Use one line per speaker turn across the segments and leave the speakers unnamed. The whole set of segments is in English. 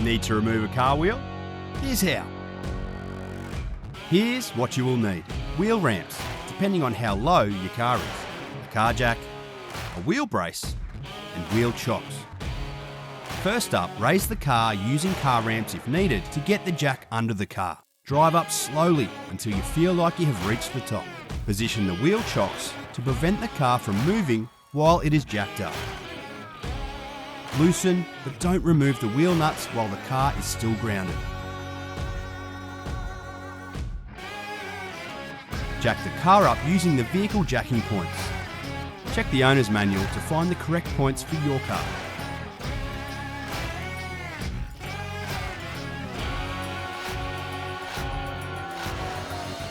Need to remove a car wheel? Here's how. Here's what you will need. Wheel ramps, depending on how low your car is. A car jack, a wheel brace, and wheel chocks. First up, raise the car using car ramps if needed to get the jack under the car. Drive up slowly until you feel like you have reached the top. Position the wheel chocks to prevent the car from moving while it is jacked up. Loosen, but don't remove the wheel nuts while the car is still grounded. Jack the car up using the vehicle jacking points. Check the owner's manual to find the correct points for your car.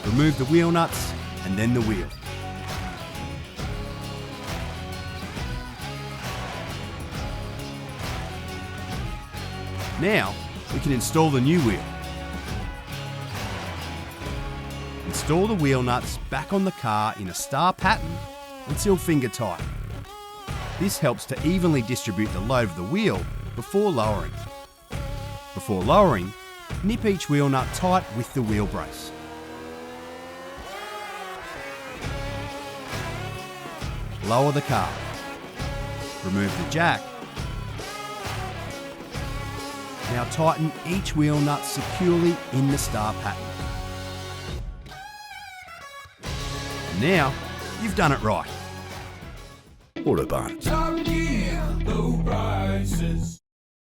Remove the wheel nuts and then the wheel. Now we can install the new wheel. Install the wheel nuts back on the car in a star pattern until finger tight. This helps to evenly distribute the load of the wheel before lowering. Before lowering, nip each wheel nut tight with the wheel brace. Lower the car. Remove the jack. Now tighten each wheel nut securely in the star pattern. And now, you've done it right.
Autobarn.
Top Gear, low prices.